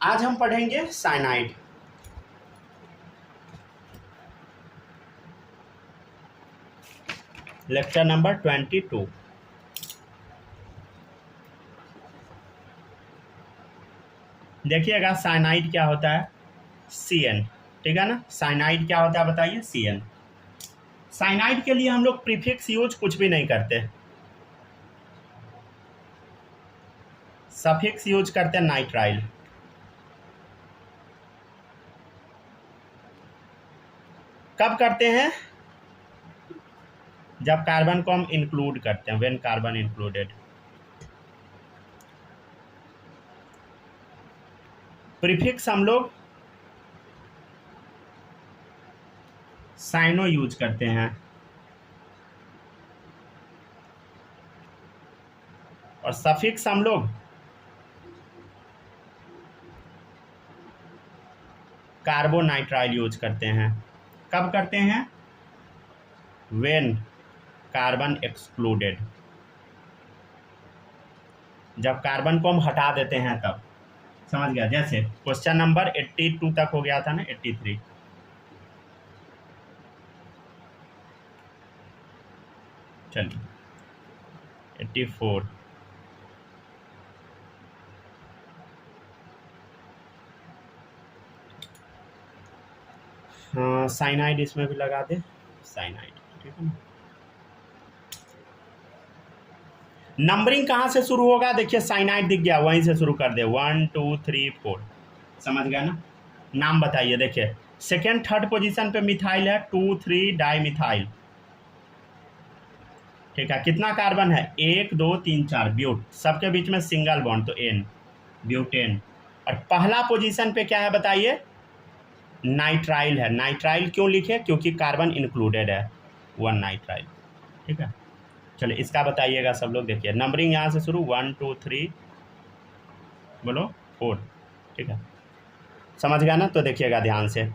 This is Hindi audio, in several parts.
आज हम पढ़ेंगे साइनाइड। Lecture number 22। देखिएगा साइनाइड क्या होता है, CN, ठीक है ना। साइनाइड क्या होता है बताइए, CN। साइनाइड के लिए हम लोग प्रीफिक्स यूज कुछ भी नहीं करते, सफिक्स यूज करते हैं नाइट्राइल। कब करते हैं, जब कार्बन को हम इंक्लूड करते हैं, व्हेन कार्बन इंक्लूडेड। प्रीफिक्स हम लोग साइनो यूज करते हैं, और सफिक्स हम लोग कार्बोनाइट्राइल यूज करते हैं। कब करते हैं, व्हेन कार्बन एक्सक्लूडेड, जब कार्बन को हम हटा देते हैं तब। समझ गया। जैसे क्वेश्चन नंबर 82 तक हो गया था ना, 83। चलिए 84। हाँ, साइनाइड इसमें भी लगा दे, साइनाइड, ठीक है ना। नंबरिंग कहाँ से शुरू होगा, देखिए साइनाइड दिख गया, वहीं से शुरू कर दे, 1 2 3 4। समझ गया ना। नाम बताइए, देखिए सेकेंड थर्ड पोजीशन पे मिथाइल है, 2 3 डाई मिथाइल, ठीक है। कितना कार्बन है, 1 2 3 4, ब्यूट, सबके बीच में सिंगल बॉन्ड, तो N, ब्यूटेन। और पहला पोजीशन पे क्या है बताइए, नाइट्राइल है। नाइट्राइल क्यों लिखे, क्योंकि कार्बन इंक्लूडेड है, 1 नाइट्राइल, ठीक है। चलिए इसका बताइएगा सब लोग। देखिए नंबरिंग यहाँ से शुरू, 1 2 3 बोलो 4, ठीक है। समझ गया ना। तो देखिएगा ध्यान से,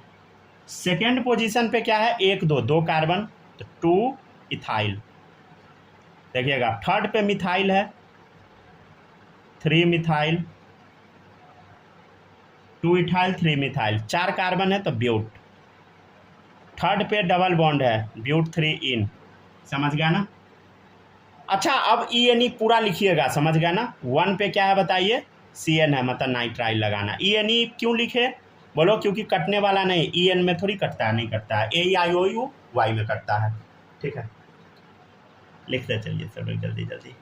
सेकेंड पोजीशन पे क्या है, 1 2, 2 कार्बन, तो 2 इथाइल। देखिएगा थर्ड पे मिथाइल है, 3 मिथाइल, 2 इथाइल 3 मिथाइल, 4 कार्बन है तो ब्यूट। थर्ड पे डबल बॉन्ड है, ब्यूट 3 इन। समझ गया ना। अच्छा अब ENE पूरा लिखिएगा, समझ गया ना। 1 पे क्या है बताइए, CN है, मतलब नाइट्राइल लगाना। ENE क्यों लिखे बोलो, क्योंकि कटने वाला नहीं, EN में थोड़ी कटता है, नहीं कटता है, AEIOU Y में कटता है, ठीक है। लिखते चलिए सब लोग जल्दी जल्दी।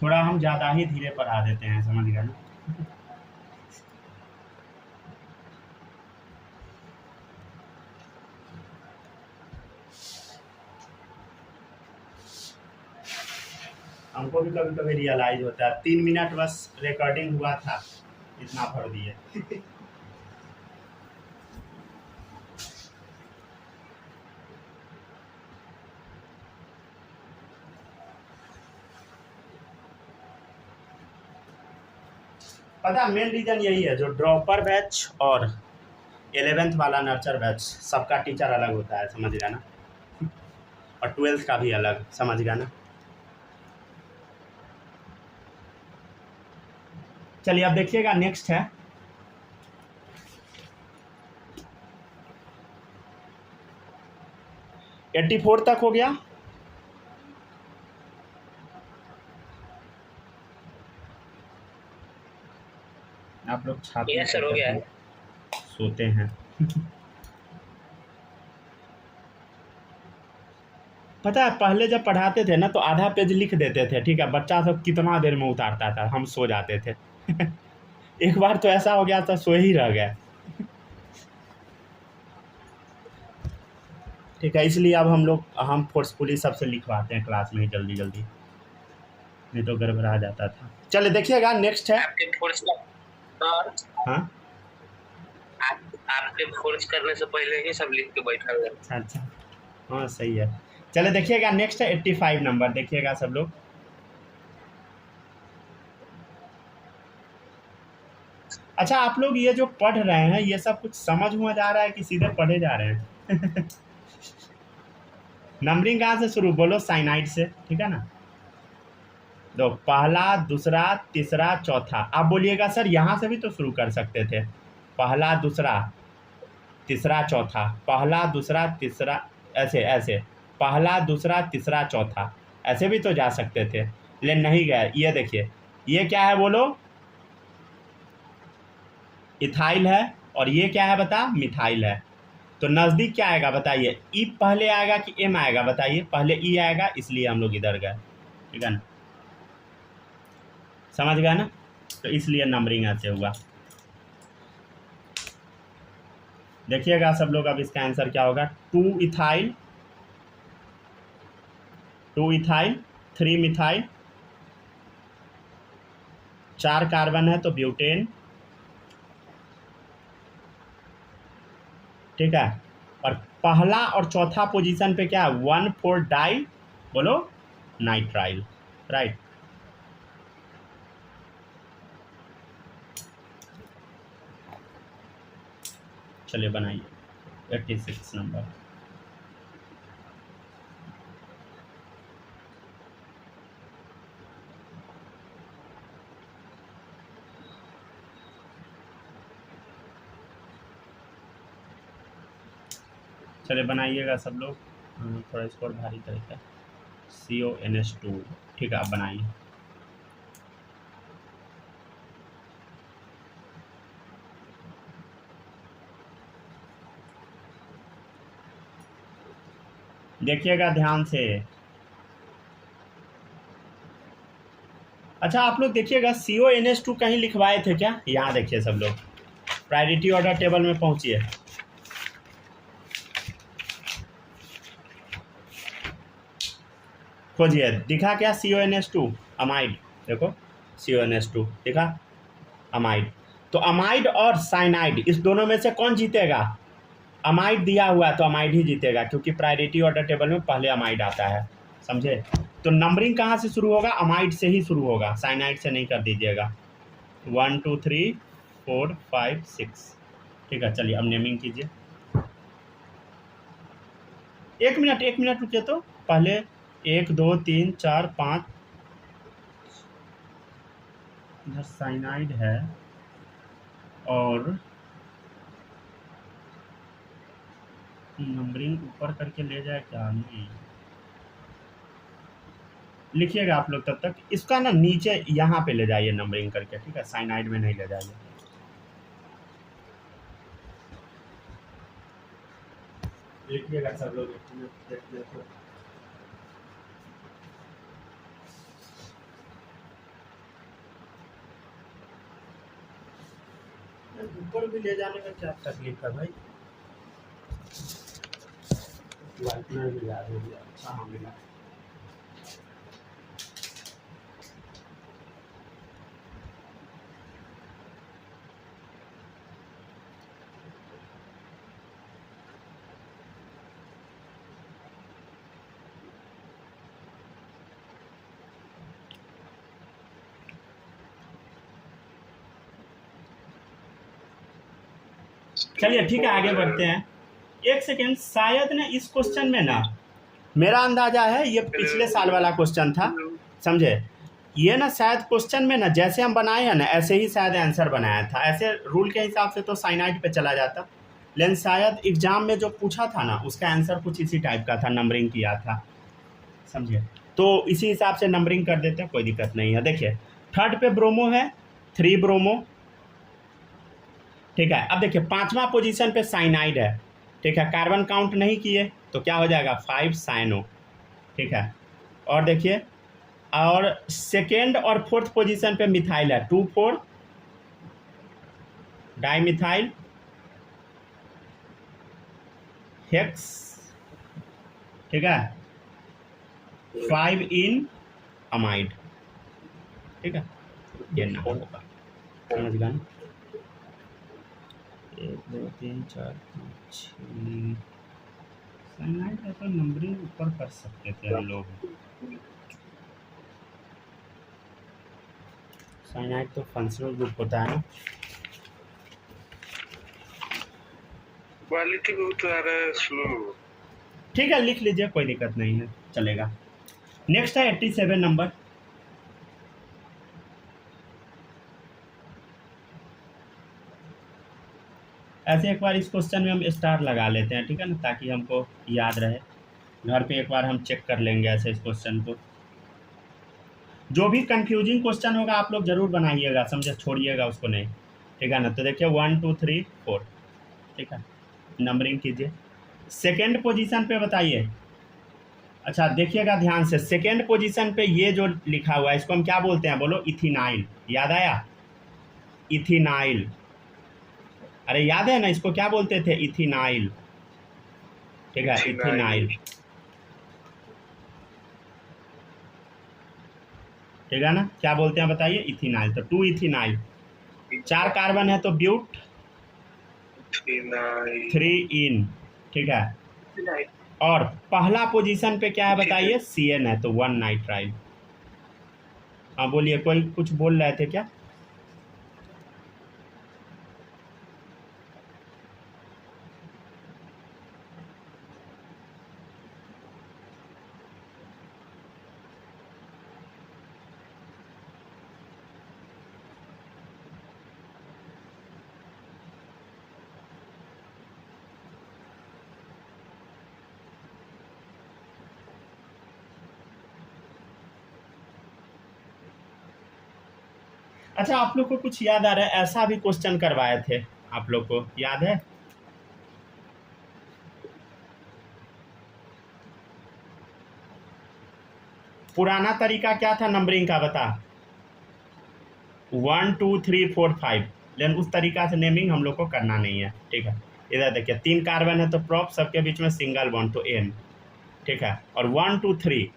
थोड़ा हम ज़्यादा ही धीरे पढ़ा देते हैं, समझ गया ना। हमको भी कभी कभी रियलाइज होता है, 3 मिनट बस रिकॉर्डिंग हुआ था, इतना भर दिए। पता मेन रीज़न यही है, जो ड्रॉपर बैच और 11th वाला नर्चर बैच, सबका टीचर अलग होता है, समझ गया ना। और 12th का भी अलग, समझ गया ना। चलिए अब देखिएगा, नेक्स्ट है 84 तक हो गया। आप लोग छात्र सर हो गया है, सोते हैं। पता है पहले जब पढ़ाते थे ना तो आधा पेज लिख देते थे, ठीक है, बच्चा सब कितना देर में उतारता था, हम सो जाते थे। एक बार तो ऐसा हो गया था, सो ही रह गए, ठीक है। इसलिए अब हम फोर्सफुली सबसे लिखवाते हैं क्लास में ही जल्दी जल्दी, नहीं तो गड़बड़ा जाता था। चलिए देखिएगा नेक्स्ट है आपके फोर्स और हाँ आपके फोर्स करने से पहले ही सब लिख के बैठा हुआ है। अच्छा, हाँ सही है। चलिए देखिएगा नेक्स्ट है 85 नंबर, देखिएगा सब लोग। अच्छा आप लोग ये जो पढ़ रहे हैं ये सब कुछ समझ हुआ जा रहा है कि सीधे पढ़े जा रहे हैं? नंबरिंग कहाँ से शुरू, बोलो साइनाइड से, ठीक है ना। दो, पहला, दूसरा, तीसरा, चौथा। आप बोलिएगा सर यहाँ से भी तो शुरू कर सकते थे, पहला, दूसरा, तीसरा, चौथा, पहला, दूसरा, तीसरा, ऐसे ऐसे, पहला, दूसरा, तीसरा, चौथा, ऐसे भी तो जा सकते थे, लेकिन नहीं गए। ये देखिए, ये क्या है बोलो, इथाइल है, और ये क्या है बता, मिथाइल है। तो नज़दीक क्या आएगा बताइए, ई पहले आएगा कि एम आएगा बताइए, पहले ई आएगा, इसलिए हम लोग इधर गए, ठीक है ना, समझ गया ना। तो इसलिए नंबरिंग ऐसे हुआ। देखिएगा सब लोग, अब इसका आंसर क्या होगा, 2 इथाइल, 2 इथाइल, 3 मिथाइल, 4 कार्बन है तो ब्यूटेन, ठीक है। और पहला और चौथा पोजीशन पे क्या है, 1,4 डाई, बोलो नाइट्राइल, राइट। चलिए बनाइए 86 नंबर। चलिए बनाइएगा सब लोग, थोड़ा स्कोर भारी तरीका, CONH2, ठीक है, आप बनाइए। देखिएगा ध्यान से। अच्छा आप लोग देखिएगा, CONH2 कहीं लिखवाए थे क्या, यहाँ देखिए सब लोग, प्रायोरिटी ऑर्डर टेबल में पहुँचिए, खोजिए, दिखा क्या, CONH2 अमाइड, देखो CONH2 दिखा, अमाइड। तो अमाइड और साइनाइड, इस दोनों में से कौन जीतेगा, अमाइड दिया हुआ है तो अमाइड ही जीतेगा, क्योंकि प्रायोरिटी ऑर्डर टेबल में पहले अमाइड आता है, समझे। तो नंबरिंग कहाँ से शुरू होगा, अमाइड से ही शुरू होगा, साइनाइड से नहीं कर दीजिएगा। 1 2 3 4 5 6, ठीक है। चलिए अब नेमिंग कीजिए। 1 मिनट रुकिए, तो पहले 1 2 3 4 5, इधर साइनाइड है और नंबरिंग ऊपर करके ले जाए क्या, नहीं लिखिएगा आप लोग तब तक, इसका ना नीचे यहाँ पे ले जाइए नंबरिंग करके, ठीक है, साइनाइड में नहीं ले जाइए। लिखिएगा सब लोग, ऊपर भी ले जाने में क्या तकलीफ है भाई, वाइटनर भी याद हो गया, अच्छा हाँ मिला। चलिए ठीक है, आगे बढ़ते हैं। एक सेकेंड, शायद ना इस क्वेश्चन में ना, मेरा अंदाजा है ये पिछले साल वाला क्वेश्चन था, समझे। ये ना शायद क्वेश्चन में ना जैसे हम बनाए हैं ना ऐसे ही शायद आंसर बनाया था, ऐसे रूल के हिसाब से तो साइनाइड पे चला जाता, लेकिन शायद एग्जाम में जो पूछा था ना उसका आंसर कुछ इसी टाइप का था, नंबरिंग किया था, समझे। तो इसी हिसाब से नंबरिंग कर देते हैं, कोई दिक्कत नहीं है। देखिए थर्ड पे ब्रोमो है, 3 ब्रोमो, ठीक है। अब देखिए 5वां पोजीशन पे साइनाइड है, ठीक है, कार्बन काउंट नहीं किए तो क्या हो जाएगा, 5 साइनो, ठीक है। और देखिए, और सेकेंड और फोर्थ पोजीशन पे मिथाइल है, 2 4 डाइमिथाइल हेक्स, ठीक है, 5 इन अमाइड, ठीक है, ये ना होगा, समझ गया ना। 1 2 3 4 5 6, साइनाइड का तो नंबरिंग ऊपर कर सकते थे हम लोग, साइनाइड तो फंक्शनल ग्रुप होता है ना। क्वालिटी बहुत आ रहा है स्लो। ठीक है, लिख लीजिए, कोई दिक्कत नहीं है, चलेगा। नेक्स्ट है 87 नंबर। ऐसे एक बार इस क्वेश्चन में हम स्टार लगा लेते हैं, ठीक है ना, ताकि हमको याद रहे। घर पे एक बार हम चेक कर लेंगे ऐसे इस क्वेश्चन को। जो भी कंफ्यूजिंग क्वेश्चन होगा आप लोग जरूर बनाइएगा, समझे, छोड़िएगा उसको नहीं, ठीक है ना। तो देखिए 1 2 3 4, ठीक है, नंबरिंग कीजिए। सेकेंड पोजीशन पे बताइए। अच्छा देखिएगा ध्यान से, सेकेंड पोजीशन पे ये जो लिखा हुआ है इसको हम क्या बोलते हैं, बोलो, इथिनाइल। याद आया, इथिनाइल। अरे याद है ना, इसको क्या बोलते थे, इथिनाइल, ठीक है, इथिनाइल, ठीक है ना। क्या बोलते हैं बताइए, इथिनाइल। तो 2 इथिनाइल, 4 कार्बन है तो ब्यूट, 3 इन, ठीक है। और पहला पोजीशन पे क्या है बताइए, CN है, तो 1 नाइट्राइल। हाँ बोलिए, कोई कुछ बोल रहे थे क्या? अच्छा आप लोग को कुछ याद आ रहा है, ऐसा भी क्वेश्चन करवाए थे आप लोग को, याद है? पुराना तरीका क्या था नंबरिंग का, बता। 1 2 3 4 5, लेकिन उस तरीका से नेमिंग हम लोग को करना नहीं है, ठीक है। इधर देखिए 3 कार्बन है तो प्रॉप, सबके बीच में सिंगल बॉन्ड तो N, ठीक है। और 1 2 3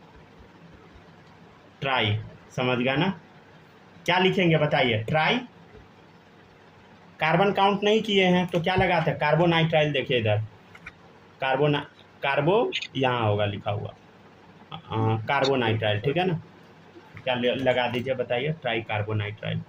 ट्राई, समझ गया ना। क्या लिखेंगे बताइए, ट्राई। कार्बन काउंट नहीं किए हैं तो क्या लगाते हैं, कार्बोनाइट्राइल। देखिए इधर कार्बो यहाँ होगा लिखा हुआ, कार्बोनाइट्राइल, ठीक है ना। क्या लगा दीजिए बताइए, ट्राई कार्बोनाइट्राइल।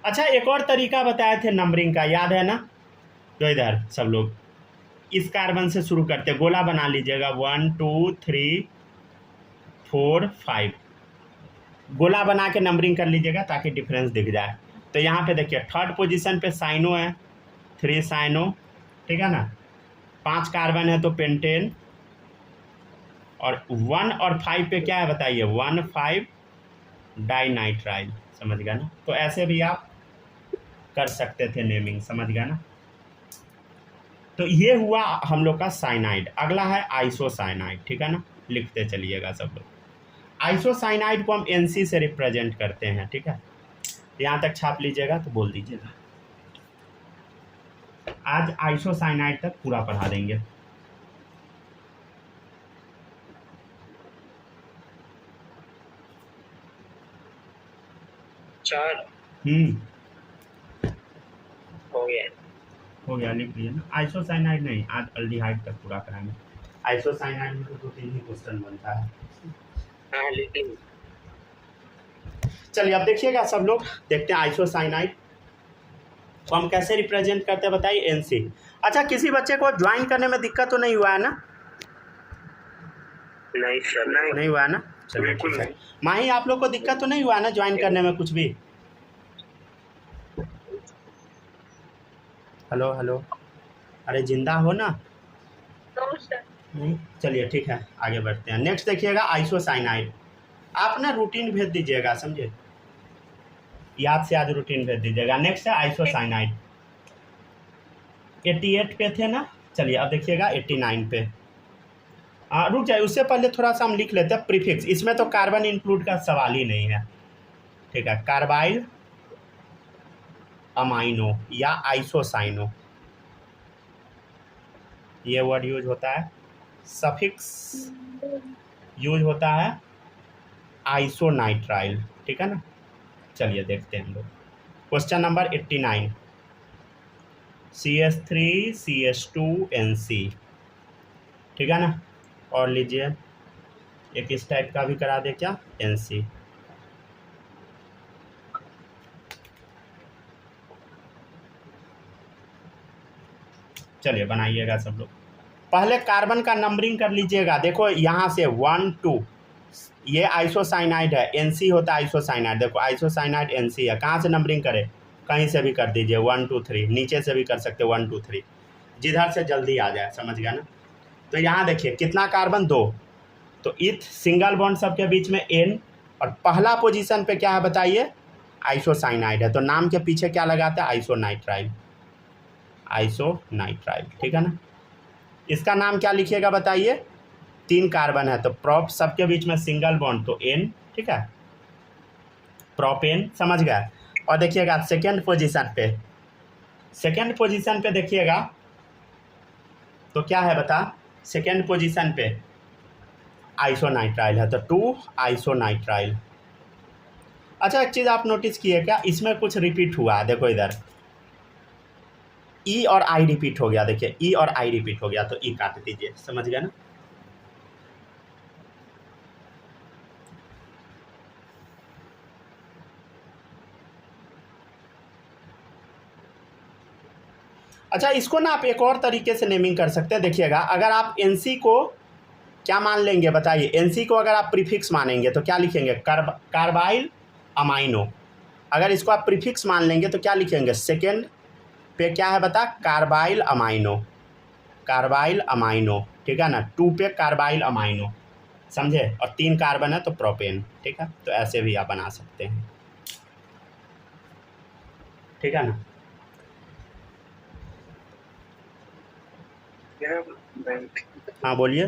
अच्छा एक और तरीका बताए थे नंबरिंग का, याद है ना? तो इधर सब लोग इस कार्बन से शुरू करते, गोला बना लीजिएगा, 1 2 3 4 5, गोला बना के नंबरिंग कर लीजिएगा ताकि डिफरेंस दिख जाए। तो यहाँ पे देखिए थर्ड पोजीशन पे साइनो है, 3 साइनो, ठीक है ना। 5 कार्बन है तो पेंटेन, और 1 और 5 पे क्या है बताइए, 1 5 डाइनाइट्राइल, समझ गया ना। तो ऐसे भी आप कर सकते थे नेमिंग, समझ गया ना। तो ये हुआ हम लोग का साइनाइड। अगला है आइसोसाइनाइड, ठीक है ना, लिखते चलिएगा सब लोग। आइसोसाइनाइड को हम NC से रिप्रेजेंट करते हैं, ठीक है। यहाँ तक छाप लीजिएगा तो बोल दीजिएगा। आज आइसोसाइनाइड तक पूरा पढ़ा देंगे। चार हो गया, लिख दिए ना। आइसोसाइनाइड नहीं, आज अल्डिहाइड तक पूरा कराएंगे। आइसोसाइनाइड में तो 2-3 ही क्वेश्चन बनता है। हाँ लेकिन चलिए अब देखिएगा सब लोग, देखते हैं आइसोसाइनाइड को हम कैसे रिप्रेजेंट करते हैं बताइए, NC। अच्छा किसी बच्चे को ज्वाइन करने में दिक्कत तो नहीं हुआ है ना? नहीं सर, नहीं हुआ है ना, चलिए ठीक है। माही आप लोग को दिक्कत तो नहीं हुआ है ना ज्वाइन करने में कुछ भी? हेलो हेलो, अरे जिंदा हो ना? नहीं, चलिए ठीक है, आगे बढ़ते हैं। नेक्स्ट देखिएगा आइसोसाइनाइड। आप ना रूटीन भेज दीजिएगा, समझे, याद से आज रूटीन भेज दीजिएगा। नेक्स्ट है आइसोसाइनाइड। 88 पे थे ना, चलिए अब देखिएगा 89 पे। रुक जाए, उससे पहले थोड़ा सा हम लिख लेते हैं प्रीफिक्स। इसमें तो कार्बन इंक्लूड का सवाल ही नहीं है, ठीक है। कार्बाइल अमाइनो या आइसोसाइनो, ये वर्ड यूज होता है। सफिक्स यूज होता है आइसोनाइट्राइल, ठीक है ना। चलिए देखते हैं हम लोग question number 89, CH3 CH2 NC, ठीक है ना। और लीजिए, एक इस टाइप का भी करा दे क्या, NC। चलिए बनाइएगा सब लोग। पहले कार्बन का नंबरिंग कर लीजिएगा। देखो यहाँ से 1 2, ये आइसोसाइनाइड है, NC होता है आइसोसाइनाइड। देखो आइसोसाइनाइड NC है, कहाँ से नंबरिंग करें, कहीं से भी कर दीजिए, 1 2 3, नीचे से भी कर सकते 1 2 3, जिधर से जल्दी आ जाए, समझ गया ना। तो यहाँ देखिए कितना कार्बन, 2, तो इथ सिंगल बॉन्ड सबके बीच में N, और पहला पोजीशन पे क्या है बताइए, आइसोसाइनाइड है, तो नाम के पीछे क्या लगाता है, आइसोनाइट्राइल, आइसोनाइट्राइल, ठीक है ना। इसका नाम क्या लिखिएगा बताइए, 3 कार्बन है तो प्रोप, सबके बीच में सिंगल बॉन्ड तो N, ठीक है, प्रोपेन, समझ गया। और देखिएगा सेकेंड पोजीशन पे देखिएगा तो क्या है बता, सेकेंड पोजीशन पे आइसोनाइट्राइल है, तो 2 आइसोनाइट्राइल। अच्छा एक चीज़ आप नोटिस किए क्या, इसमें कुछ रिपीट हुआ है, देखो इधर E और I रिपीट हो गया, देखिए E और I रिपीट हो गया, तो E काट दीजिए, समझ गया ना। अच्छा इसको ना आप एक और तरीके से नेमिंग कर सकते हैं, देखिएगा अगर आप NC को क्या मान लेंगे बताइए, NC को अगर आप प्रीफिक्स मानेंगे तो क्या लिखेंगे, कार्बाइल अमाइनो। अगर इसको आप प्रीफिक्स मान लेंगे तो क्या लिखेंगे, सेकेंड पे क्या है बता, कार्बाइल अमाइनो, कार्बाइल अमाइनो, ठीक है ना, 2 पे कार्बाइल अमाइनो, समझे, और 3 कार्बन है तो प्रोपेन, ठीक है। तो ऐसे भी आप बना सकते हैं, ठीक है ना। हाँ बोलिए।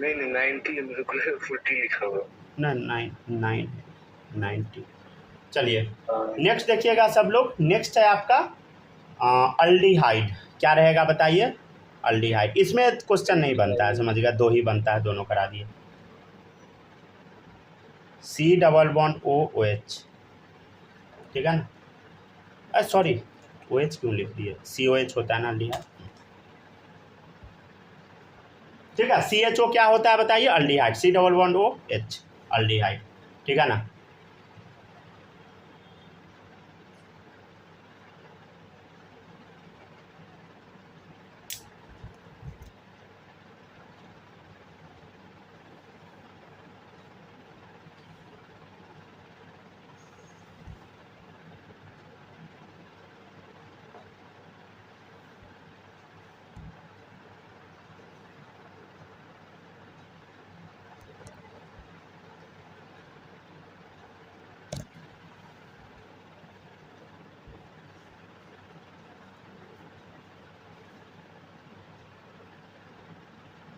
नहीं 90 मेरे को 40 लिखा हुआ ना 90। चलिए नेक्स्ट देखिएगा सब लोग, नेक्स्ट है आपका अल्डिहाइड, क्या रहेगा बताइए, अल्डिहाइड। इसमें क्वेश्चन नहीं बनता है, समझ गया, 2 ही बनता है, दोनों करा दिए। C डबल बॉन्ड OH, ठीक है ना, सॉरी OH क्यों लिख दिए, COH होता है ना अल्डिहाइड, ठीक है। CHO क्या होता है बताइए, aldehyde, C double bond OH, aldehyde, ठीक है ना।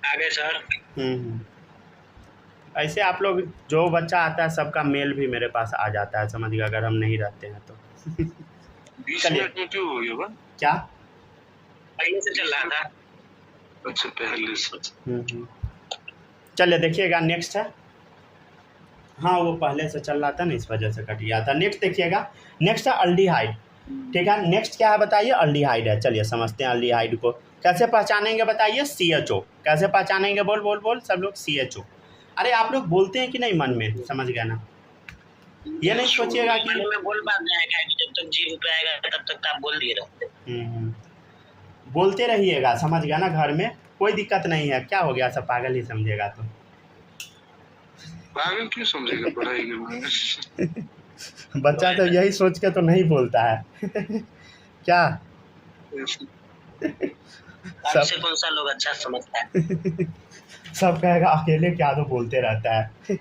आगे सर। ऐसे आप लोग जो बच्चा आता है सबका मेल भी मेरे पास आ जाता है, समझ गया, अगर हम नहीं रहते हैं तो 20 मिनट में क्यों हो गया बा? क्या पहले से चल रहा था, अच्छा पहले से। चलिए देखिएगा नेक्स्ट है, हाँ वो पहले से चल रहा था ना, इस वजह से कट गया था। नेक्स्ट देखिएगा, नेक्स्ट है अल्डिहाइड, ठीक है। नेक्स्ट क्या है बताइए, अल्डिहाइड है। चलिए समझते हैं अल्डिहाइड को कैसे पहचानेंगे बताइए, CHO, कैसे पहचानेंगे, बोल सब लोग, CHO। अरे आप लोग बोलते हैं कि नहीं मन में, समझ गया ना, ये नहीं सोचिएगा कि मैं बोल बात जाएगा कि जब तक 0 पे आएगा तब तक आप बोल दिए रहते, बोलते रहिएगा, समझ गया ना, घर में कोई दिक्कत नहीं है। क्या हो गया, सब पागल ही समझेगा तो पागल क्यों समझेगा पढ़ाई के बारे में। बच्चा तो यही सोच के तो नहीं बोलता है क्या सबसे कौन सा लोग अच्छा समझता है सब कहेगा अकेले क्या तो बोलते रहता है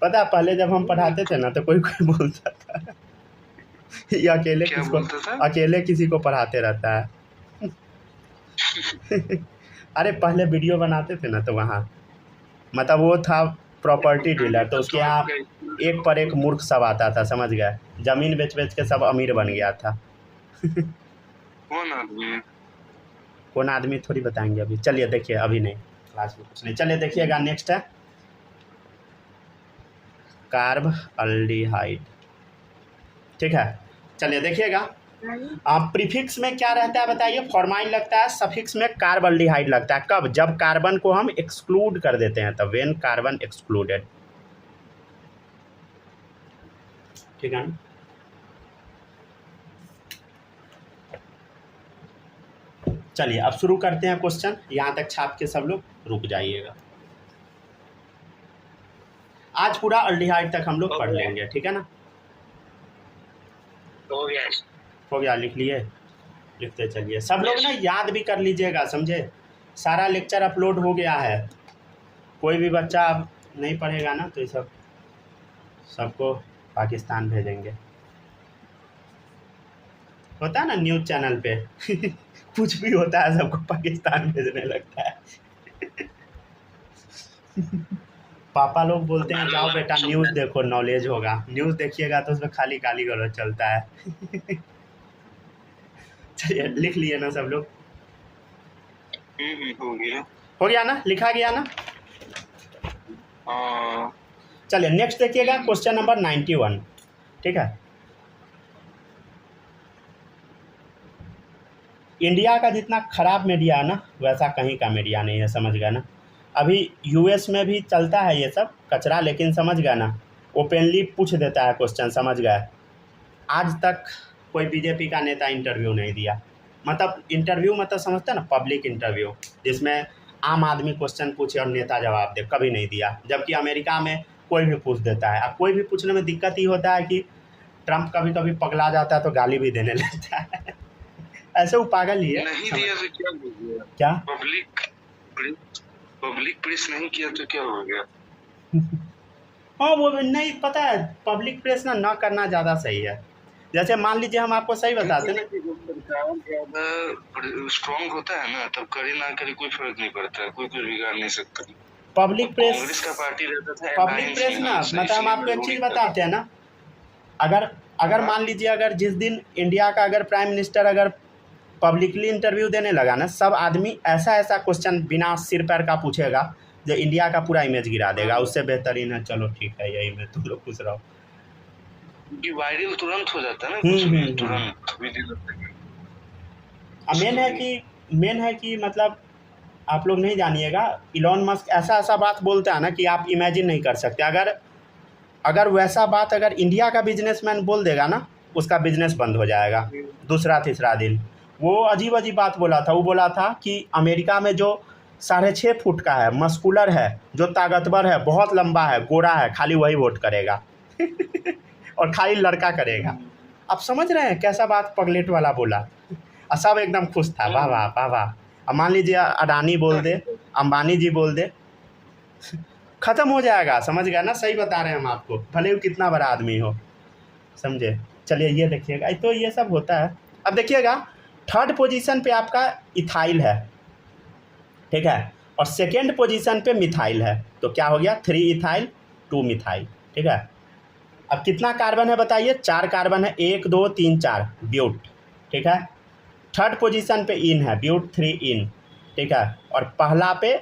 पता है पहले जब हम पढ़ाते थे ना तो कोई बोलता था ये अकेले अकेले किसी को पढ़ाते रहता है अरे पहले वीडियो बनाते थे ना तो वहाँ मतलब वो था प्रॉपर्टी डीलर, तो उसके यहाँ एक पर एक मूर्ख सब आता था, समझ गए, जमीन बेच बेच के सब अमीर बन गया था कौन आदमी थोड़ी बताएंगे अभी। चलिए देखिए, अभी नहीं, क्लास में कुछ नहीं। चलिए देखिएगा, नेक्स्ट है कार्ब अल्डिहाइड, ठीक है। चलिए देखिएगा, प्रीफिक्स में क्या रहता है बताइए? फॉर्माइल लगता है, सफिक्स में कार्बल्डिहाइड लगता है। कब? जब कार्बन को हम एक्सक्लूड कर देते हैं, तब व्हेन कार्बन एक्सक्लूडेड। ठीक है ना? चलिए अब शुरू करते हैं क्वेश्चन। यहाँ तक छाप के सब लोग रुक जाइएगा। आज पूरा अल्डिहाइड तक हम लोग पढ़ लेंगे, ठीक है ना? हो गया। हो गया, लिख लिए? लिखते चलिए सब लोग ना, याद भी कर लीजिएगा, समझे? सारा लेक्चर अपलोड हो गया है। कोई भी बच्चा अब नहीं पढ़ेगा ना तो ये सबको पाकिस्तान भेजेंगे। होता है ना न्यूज़ चैनल पे कुछ भी होता है सबको पाकिस्तान भेजने लगता है पापा लोग बोलते हैं जाओ बेटा न्यूज़ देखो, नॉलेज होगा। न्यूज़ देखिएगा तो उसमें खाली गाली गलौज चलता है चलिए लिख लिए ना सब लोग? हो गया ना? लिखा गया ना? चलिए नेक्स्ट देखिएगा, क्वेश्चन नंबर 91। ठीक है, इंडिया का जितना खराब मीडिया है ना, वैसा कहीं का मीडिया नहीं है, समझ गया ना? अभी यूएस में भी चलता है ये सब कचरा, लेकिन समझ गया ना, ओपनली पूछ देता है क्वेश्चन, समझ गए? आज तक कोई बीजेपी का नेता इंटरव्यू नहीं दिया। मतलब इंटरव्यू मतलब समझते हैं ना, पब्लिक इंटरव्यू, जिसमें आम आदमी क्वेश्चन पूछे और नेता जवाब दे, कभी नहीं दिया। जबकि अमेरिका में कोई भी पूछ देता है। अब कोई भी पूछने में दिक्कत ही होता है कि ट्रंप कभी कभी पगला जाता है तो गाली भी देने लगता है ऐसे वो पागल ही है। नहीं दिया तो क्या हो गया? क्या पब्लिक प्रेस नहीं किया तो क्या हो गया? हाँ वो नहीं पता है, पब्लिक प्रेस ना करना ज़्यादा सही है। जैसे मान लीजिए हम आपको सही बताते ना, स्ट्रॉन्ग होता है ना, तब करे ना करे कोई फर्क नहीं पड़ता है, कोई बिगाड़ नहीं सकता। पब्लिक प्रेस, कांग्रेस का पार्टी रहता था, पब्लिक प्रेस ना मतलब हम आपको एक चीज़ बताते हैं ना, अगर मान लीजिए अगर जिस दिन इंडिया का अगर प्राइम मिनिस्टर अगर पब्लिकली इंटरव्यू देने लगा ना, सब आदमी ऐसा क्वेश्चन बिना सिर पैर का पूछेगा जो इंडिया का पूरा इमेज गिरा देगा। उससे बेहतरीन है चलो ठीक है यही में तुम लोग खुश रहो, वायरल तुरंत हो जाता है ना, कुछ भी तुरंत। मेन है कि मतलब आप लोग नहीं जानिएगा, इलॉन मस्क ऐसा बात बोलता है ना कि आप इमेजिन नहीं कर सकते। अगर वैसा बात अगर इंडिया का बिजनेसमैन बोल देगा ना, उसका बिजनेस बंद हो जाएगा दूसरा तीसरा दिन। वो अजीब बात बोला था। वो बोला था कि अमेरिका में जो 6.5 फुट का है, मस्कुलर है, जो ताकतवर है, बहुत लंबा है, गोरा है, खाली वही वोट करेगा और खाली लड़का करेगा। आप समझ रहे हैं कैसा बात पगलेट वाला बोला? और सब एकदम खुश था, वाह वाह वाह वाह। अब मान लीजिए अडानी बोल दे, अंबानी जी बोल दे, ख़त्म हो जाएगा, समझ गया ना? सही बता रहे हैं हम आपको, भले वो कितना बड़ा आदमी हो, समझे? चलिए ये देखिएगा, तो ये सब होता है। अब देखिएगा थर्ड पोजीशन पे आपका इथाइल है, ठीक है, और सेकेंड पोजीशन पे मिथाइल है। तो क्या हो गया? 3 इथाइल 2 मिथाइल, ठीक है। अब कितना कार्बन है बताइए? 4 कार्बन है, 1 2 3 4 ब्यूट, ठीक है। थर्ड पोजीशन पे इन है, ब्यूट 3 इन, ठीक है। और पहला पे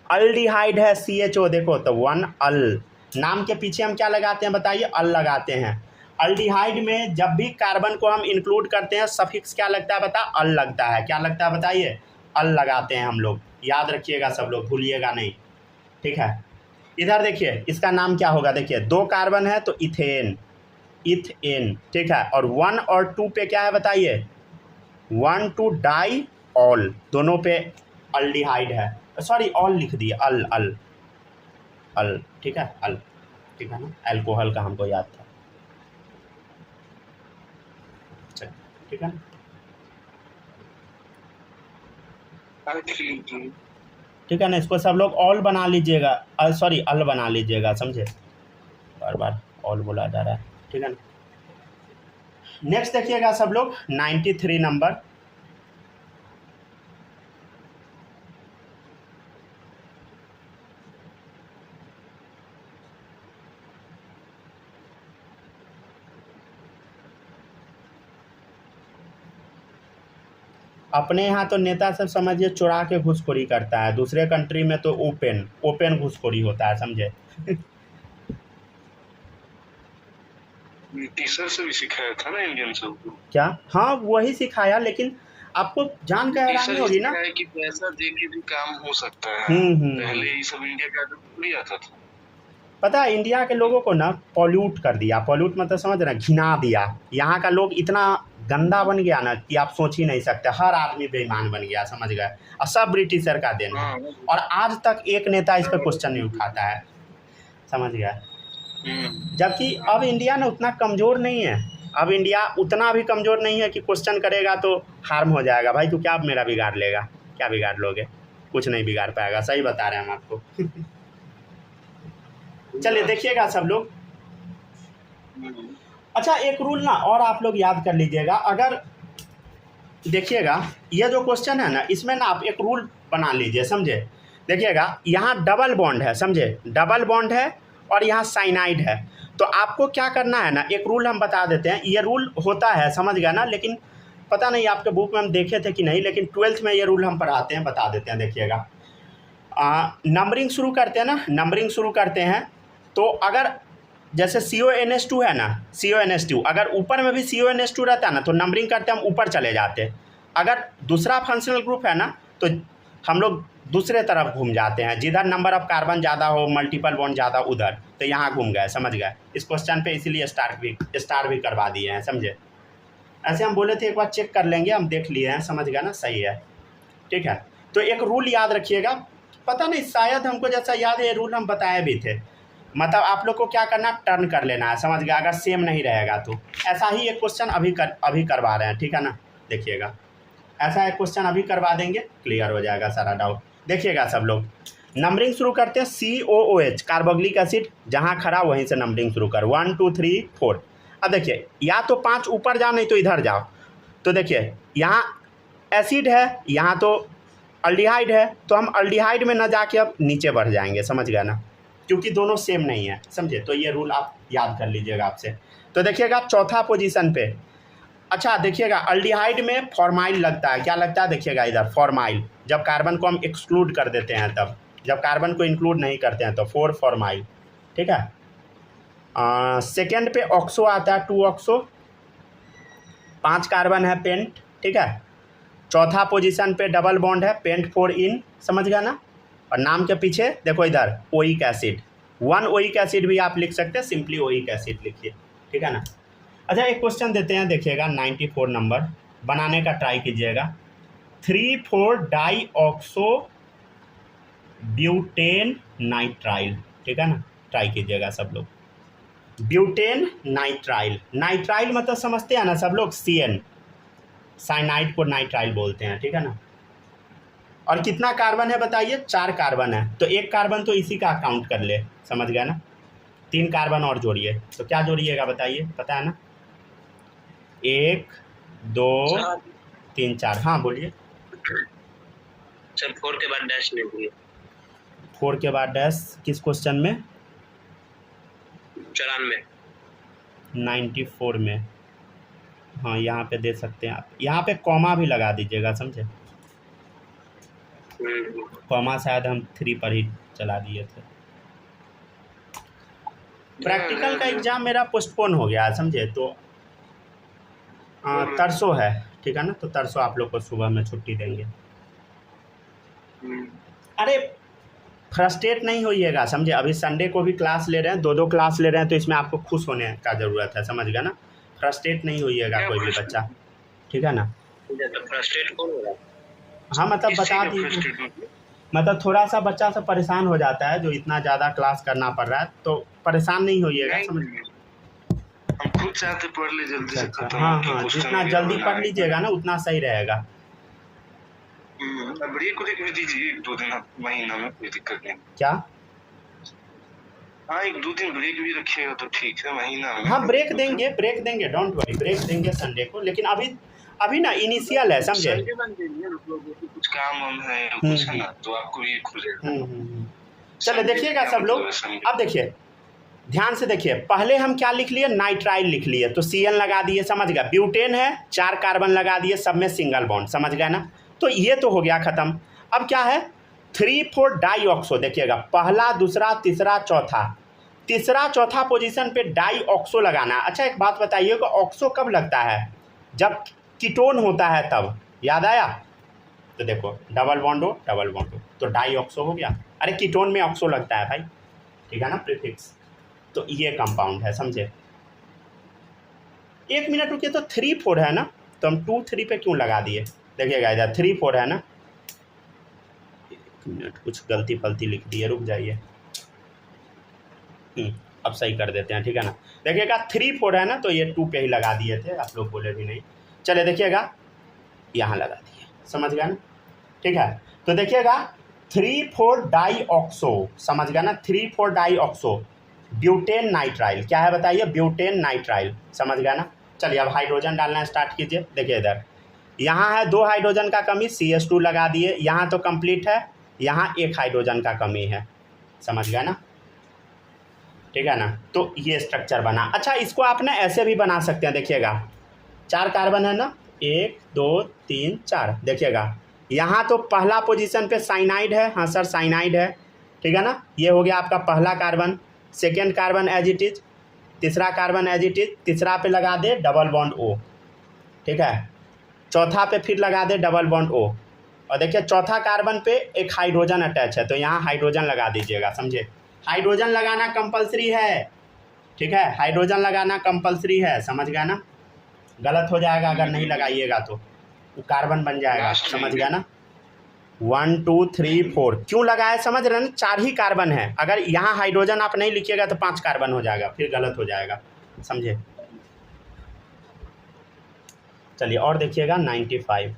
अल्डिहाइड है, CHO, देखो तो 1 अल। नाम के पीछे हम क्या लगाते हैं बताइए? अल लगाते हैं। अल्डिहाइड में जब भी कार्बन को हम इंक्लूड करते हैं, सफिक्स क्या लगता है बता? अल लगता है। क्या लगता है बताइए? अल लगाते हैं हम लोग, याद रखिएगा सब लोग, भूलिएगा नहीं, ठीक है। इधर देखिए इसका नाम क्या होगा? देखिए 2 कार्बन है तो इथेन, ठीक है। और 1 और 2 पे क्या है बताइए? 1 2 डाई ऑल, दोनों पे अल्डिहाइड है, सॉरी ऑल लिख दिए, अल, ठीक है, अल, ठीक है ना? अल्कोहल का हमको याद था, ठीक है ना? ठीक है ना? इसको सब लोग ऑल बना लीजिएगा, सॉरी अल बना लीजिएगा, समझे? बार बार ऑल बोला जा रहा है, ठीक है ना? नेक्स्ट देखिएगा सब लोग 93 नंबर। अपने यहाँ तो नेता सब समझिए चुरा के घूसखोरी करता है, दूसरे कंट्री में तो ओपन घूसखोरी होता है, समझे? टीचर से भी सिखाया था ना इंडियन सबको। क्या? हाँ वही सिखाया, लेकिन आपको जान के हैरानी होगी ना कि पैसा दे के भी काम हो सकता है। पहले ये सब इंडिया का थोड़ी आता था। पता है इंडिया के लोगों को ना पॉल्यूट कर दिया, पॉल्यूट मतलब समझ रहे हैं, घिना दिया। यहाँ का लोग इतना गंदा बन गया ना कि आप सोच ही नहीं सकते, हर आदमी बेईमान बन गया, समझ गए, और सब ब्रिटिशर का देन है। और आज तक एक नेता इस पर क्वेश्चन नहीं उठाता है, समझ गए। जबकि अब इंडिया ना उतना कमज़ोर नहीं है, अब इंडिया उतना भी कमज़ोर नहीं है कि क्वेश्चन करेगा तो हार्म हो जाएगा। भाई तू क्या मेरा बिगाड़ लेगा? क्या बिगाड़ लोगे? कुछ नहीं बिगाड़ पाएगा, सही बता रहे हैं हम आपको। चलिए देखिएगा सब लोग। अच्छा एक रूल ना और आप लोग याद कर लीजिएगा, अगर देखिएगा ये जो क्वेश्चन है ना, इसमें ना आप एक रूल बना लीजिए, समझे। देखिएगा यहाँ डबल बॉन्ड है, समझे, डबल बॉन्ड है और यहाँ साइनाइड है। तो आपको क्या करना है ना, एक रूल हम बता देते हैं। ये रूल होता है, समझ गया ना, लेकिन पता नहीं आपके बुक में हम देखे थे कि नहीं, लेकिन 12th में ये रूल हम पढ़ाते हैं, बता देते हैं। देखिएगा नंबरिंग शुरू करते हैं ना, नंबरिंग शुरू करते हैं तो अगर जैसे CONH2 है ना, CONH2 अगर ऊपर में भी CONH2 रहता है ना तो नंबरिंग करते हम ऊपर चले जाते। अगर दूसरा फंक्शनल ग्रुप है ना तो हम लोग दूसरे तरफ घूम जाते हैं, जिधर नंबर ऑफ कार्बन ज़्यादा हो, मल्टीपल बॉन्ड ज़्यादा उधर, तो यहाँ घूम गए, समझ गए। इस क्वेश्चन पे इसीलिए स्टार भी करवा दिए हैं, समझे। ऐसे हम बोले थे एक बार चेक कर लेंगे, हम देख लिए हैं, समझ गए ना, सही है, ठीक है। तो एक रूल याद रखिएगा, पता नहीं शायद हमको जैसा याद है ये रूल हम बताए भी थे। मतलब आप लोग को क्या करना, टर्न कर लेना है, समझ गया, अगर सेम नहीं रहेगा तो। ऐसा ही एक क्वेश्चन अभी करवा रहे हैं, ठीक है ना। देखिएगा ऐसा एक क्वेश्चन अभी करवा देंगे, क्लियर हो जाएगा सारा डाउट। देखिएगा सब लोग, नंबरिंग शुरू करते हैं। COOH कार्बोक्सिलिक एसिड, जहाँ खड़ा वहीं से नंबरिंग शुरू कर, 1 2 3 4। अब देखिए या तो 5 ऊपर जाओ, नहीं तो इधर जाओ। तो देखिए यहाँ एसिड है, यहाँ तो अल्डिहाइड है, तो हम अल्डिहाइड में न जाके अब नीचे बढ़ जाएंगे, समझ गए ना, क्योंकि दोनों सेम नहीं है, समझे। तो ये रूल आप याद कर लीजिएगा आपसे। तो देखिएगा चौथा पोजीशन पे, अच्छा देखिएगा अल्डिहाइड में फॉर्माइल लगता है, क्या लगता है, देखिएगा इधर फॉर्माइल, जब कार्बन को हम एक्सक्लूड कर देते हैं तब, जब कार्बन को इंक्लूड नहीं करते हैं तो 4 फॉर्माइल, ठीक है। सेकेंड पे ऑक्सो आता है, 2 ऑक्सो, 5 कार्बन है, पेंट, ठीक है। चौथा पोजीशन पे डबल बॉन्ड है, पेंट 4 इन, समझ गया ना। और नाम के पीछे देखो इधर ओइक एसिड, 1 ओइक एसिड भी आप लिख सकते हैं, सिंपली ओइक एसिड लिखिए, ठीक है ना। अच्छा एक क्वेश्चन देते हैं, देखिएगा 94 नंबर, बनाने का ट्राई कीजिएगा। 3,4 डाई ऑक्सो ब्यूटेन नाइट्राइल, ठीक है ना, ट्राई कीजिएगा सब लोग। ब्यूटेन नाइट्राइल, नाइट्राइल मतलब समझते हैं ना सब लोग, CN, साइनाइड को नाइट्राइल बोलते हैं, ठीक है ना। और कितना कार्बन है बताइए, 4 कार्बन है, तो 1 कार्बन तो इसी का काउंट कर ले, समझ गया ना। 3 कार्बन और जोड़िए, तो क्या जोड़िएगा बताइए, पता है ना, 1 2 3 4, हाँ बोलिए। सर 4 के बाद डैश ले दिए, 4 के बाद डैश किस क्वेश्चन में, 94 में, हाँ यहाँ पे दे सकते हैं आप, यहाँ पे कॉमा भी लगा दीजिएगा, समझे। कॉमा शायद हम 3 पर ही चला दिए थे। प्रैक्टिकल का एग्ज़ाम मेरा पोस्टपोन हो गया है, समझे। तो तरसों है, ठीक है ना, तो तरसों आप लोग को सुबह में छुट्टी देंगे। अरे फ्रस्ट्रेट नहीं होइएगा, समझे, अभी संडे को भी क्लास ले रहे हैं, 2 क्लास ले रहे हैं, तो इसमें आपको खुश होने का ज़रूरत है, समझ गया ना। फ्रस्ट्रेट नहीं होइएगा कोई भी बच्चा, ठीक है ना। फ्रस्ट्रेट कौन हो रहा है? हाँ मतलब बता दीजिए, मतलब थोड़ा सा बच्चा सब परेशान हो जाता है, जो इतना ज़्यादा क्लास करना पड़ रहा है, तो परेशान नहीं होइएगा, समझ। हम खुद चाहते पढ़ ले जल्दी से खत्म। हाँ, जितना जल्दी पढ़ लीजिएगा ना उतना सही रहेगा। ब्रेक भी दीजिए 1-2 दिन, महीना में कोई दिक्कत नहीं। क्या? हाँ 1-2 दिन ब्रेक भी रखिएगा तो ठीक है, महीना में। हाँ ब्रेक देंगे, डोंट वरी, ब्रेक देंगे संडे को, लेकिन अभी ना इनिशियल है, समझे। कुछ काम है कुछ है ना, तो आपको ये खुलेगा। चलो देखिएगा सब लोग, अब देखिए ध्यान से देखिए, पहले हम क्या लिख लिए, नाइट्राइल लिख लिए, तो CN लगा दिए, समझ गया। ब्यूटेन है, 4 कार्बन लगा दिए, सब में सिंगल बॉन्ड, समझ गया ना। तो ये तो हो गया ख़त्म। अब क्या है, 3,4 डाई ऑक्सो, देखिएगा पहला, दूसरा, तीसरा, चौथा, तीसरा चौथा पोजीशन पे डाई ऑक्सो लगाना है। अच्छा एक बात बताइए कि ऑक्सो कब लगता है? जब कीटोन होता है तब। याद आया? तो देखो डबल बॉन्ड हो तो डाई ऑक्सो हो गया। अरे कीटोन में ऑक्सो लगता है भाई, ठीक है ना, प्रीफिक्स। तो ये कंपाउंड है, समझे? 1 मिनट रुकिए, तो 3 4 है ना, तो हम 2 3 पे क्यों लगा दिए? देखिएगा इधर 3 4 है ना, 1 मिनट, कुछ गलती फलती लिख दी है, रुक जाइए। अब सही कर देते हैं, ठीक है ना। देखिएगा 3 4 है ना, तो ये 2 पे ही लगा दिए थे, आप लोग बोले भी नहीं। चले देखिएगा यहाँ लगा दिए, समझ गया ना, ठीक है। तो देखिएगा 3 4 डाई ऑक्सो, समझ गया ना, 3 4 डाई ऑक्सो ब्यूटेन नाइट्राइल। क्या है बताइए? ब्यूटेन नाइट्राइल, समझ गया ना। चलिए अब हाइड्रोजन डालना स्टार्ट कीजिए। देखिए इधर यहाँ है 2 हाइड्रोजन का कमी, CH2 लगा दिए। यहाँ तो कंप्लीट है, यहाँ 1 हाइड्रोजन का कमी है, समझ गया ना, ठीक है ना। तो ये स्ट्रक्चर बना। अच्छा इसको आप ना ऐसे भी बना सकते हैं, देखिएगा 4 कार्बन है ना, 1 2 3 4। देखिएगा यहाँ तो पहला पोजीशन पे साइनाइड है, हाँ सर साइनाइड है, ठीक है ना। ये हो गया आपका पहला carbon. Second carbon as it is, तीसरा कार्बन एज इट इज, तीसरा पे लगा दे डबल बॉन्ड O, ठीक है। चौथा पे फिर लगा दे डबल बॉन्ड O, और देखिए चौथा कार्बन पे एक हाइड्रोजन अटैच है, तो यहाँ हाइड्रोजन लगा दीजिएगा, समझे। हाइड्रोजन लगाना कंपलसरी है, ठीक है, हाइड्रोजन लगाना कंपलसरी है, समझ गया ना। गलत हो जाएगा अगर नहीं लगाइएगा तो, वो कार्बन बन जाएगा, समझ गया ना। 1 2 3 4 क्यों लगाए समझ रहे हैं ना, 4 ही कार्बन है। अगर यहाँ हाइड्रोजन आप नहीं लिखिएगा तो 5 कार्बन हो जाएगा, फिर गलत हो जाएगा, समझे। चलिए और देखिएगा 95।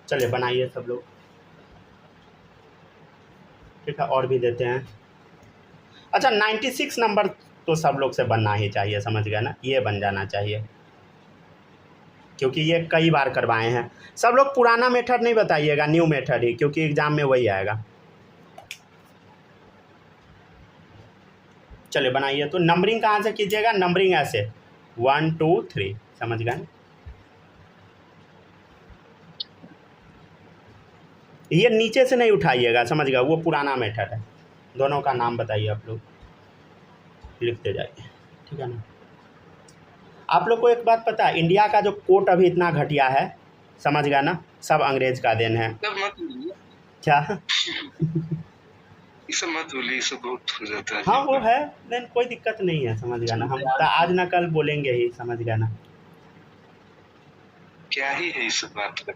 चलिए बनाइए सब लोग, ठीक है, और भी देते हैं। अच्छा 96 नंबर तो सब लोग से बनना ही चाहिए, समझ गया ना, ये बन जाना चाहिए, क्योंकि ये कई बार करवाए हैं। सब लोग पुराना मेथड नहीं बताइएगा, न्यू मेथड ही, क्योंकि एग्जाम में वही आएगा। चलिए बनाइए। तो नंबरिंग कहाँ से कीजिएगा? नंबरिंग ऐसे 1 2 3, समझ गए। ये नीचे से नहीं उठाइएगा, समझ गया, वो पुराना मेथड है। दोनों का नाम बताइए आप लोग, लिखते जाइए, ठीक है ना। आप लोग को एक बात पता है, इंडिया का जो कोर्ट अभी इतना घटिया है, समझ गया ना, सब अंग्रेज का देन है। क्या? इसे मत बोलिए, इसे बहुत हो जाता है। हाँ वो है, लेकिन कोई दिक्कत नहीं है, समझ गया ना। हम तो आज ना कल बोलेंगे ही, समझ गया ना। क्या ही है इस बात का।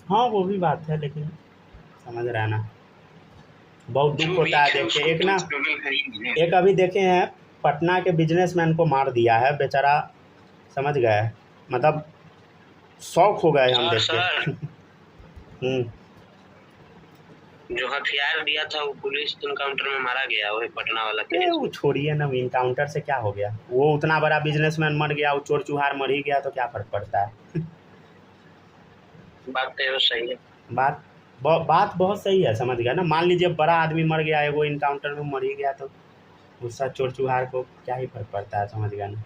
हाँ वो भी बात है, लेकिन समझ रहा है ना, बहुत दुख होता है। देखिए एक ना, एक अभी देखे हैं पटना के बिजनेसमैन को मार दिया है बेचारा, समझ गए, मतलब शौक हो गए हम देख के। जो हथियार दिया था वो पुलिस इनकाउंटर में मारा गया, वही पटना वाला केस। वो छोड़िए ना, इनकाउंटर से क्या हो गया, वो उतना बड़ा बिजनेसमैन मर गया, वो चोर चुहार मर ही गया, तो क्या फर्क पड़ता है। बात तो सही है, बात बहुत सही है, समझ गया ना। मान लीजिए बड़ा आदमी मर गया है, वो इनकाउंटर में मर ही गया, तो उसका चोर चुहार को क्या ही फर्क पड़ता है, समझ गया ना।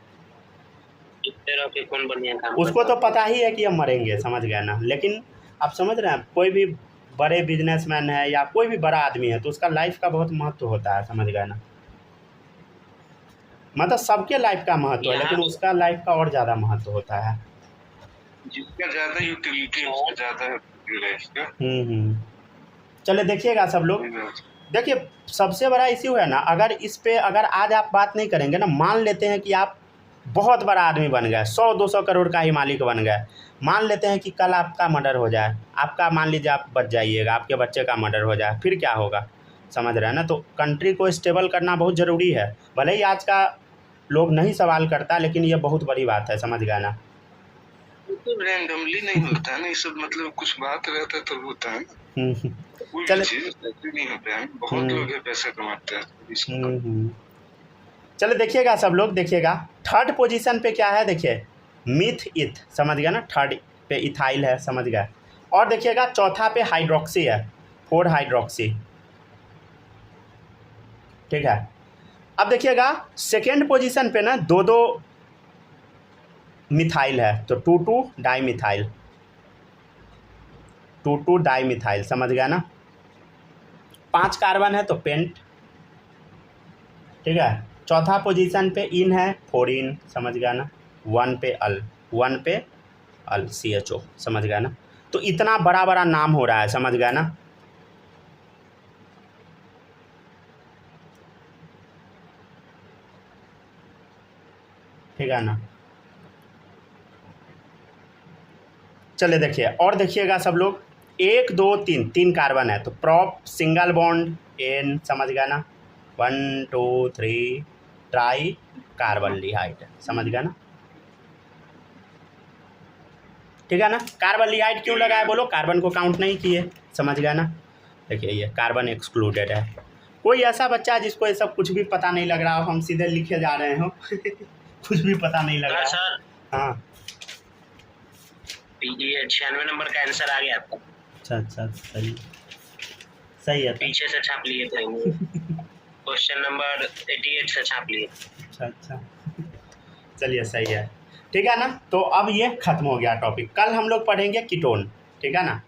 कौन बढ़िया उसको तो पता ही है कि हम मरेंगे, समझ गया ना। लेकिन आप समझ रहे हैं, कोई भी बड़े बिजनेसमैन है या कोई भी बड़ा आदमी है, तो उसका लाइफ का बहुत महत्व होता है, समझ गया ना। मतलब सबके लाइफ का महत्व है, लेकिन उसका लाइफ का और ज़्यादा महत्व होता है, जिसका ज़्यादा यूटिलिटी उसका ज़्यादा लाइफ का। चले देखिएगा सब लोग, देखिए सबसे बड़ा इश्यू है ना, अगर इस पे अगर आज आप बात नहीं करेंगे ना, मान लेते हैं कि आप बहुत बड़ा आदमी बन गए, 100-200 करोड़ का ही मालिक बन गए, मान लेते हैं कि कल आपका मर्डर हो जाए, आपका मान लीजिए आप बच जाइएगा, आपके बच्चे का मर्डर हो जाए, फिर क्या होगा, समझ रहे हैं ना। तो कंट्री को स्टेबल करना बहुत ज़रूरी है, भले ही आज का लोग नहीं सवाल करता, लेकिन ये बहुत बड़ी बात है, समझ गया ना। तो रैंडमली नहीं होता है ना ये सब, मतलब कुछ बात रहता है तो होता है ना। चले नहीं होता है, बहुत लोग पैसा कमाते हैं। चलो देखिएगा सब लोग, देखिएगा थर्ड पोजीशन पे क्या है, देखिए मिथ इथ, समझ गया ना, थर्ड पे इथाइल है, समझ गया। और देखिएगा चौथा पे हाइड्रोक्सी है, 4 हाइड्रोक्सी, ठीक है। अब देखिएगा सेकेंड पोजीशन पे ना 2 मिथाइल है, तो 2 डाई मिथाइल, 2 डाई मिथाइल, समझ गया ना। 5 कार्बन है तो पेंट, ठीक है। चौथा पोजीशन पे इन है, 4 इन, समझ गया ना। 1 पे अल, 1 पे अल, CHO, समझ गया ना। तो इतना बड़ा बड़ा नाम हो रहा है, समझ गया ना। ठीक है ना। चलिए देखिए और देखिएगा सब लोग, 1 2 3 3 कार्बन है तो प्रॉप सिंगल बॉन्ड N, समझ गया ना। 1 2 3 ट्राई कार्बनलिहाइड, समझ गया ना। ठीक है ना। कार्बनलिहाइड क्यों लगा है बोलो, कार्बन को काउंट नहीं किए, समझ गया ना। देखिए ये कार्बन एक्सक्लूडेड है। कोई ऐसा बच्चा जिसको ये सब कुछ भी पता नहीं लग रहा हो, हम सीधे लिखे जा रहे हो कुछ भी पता नहीं लग रहा सर। हाँ ये 96 नंबर का आंसर आ गया आपका। अच्छा सही सही है। पीछे से छाप लिए थे क्वेश्चन नंबर 88 से छाप लिए। अच्छा चलिए सही है, ठीक है ना। तो अब ये खत्म हो गया टॉपिक। कल हम लोग पढ़ेंगे कीटोन, ठीक है ना।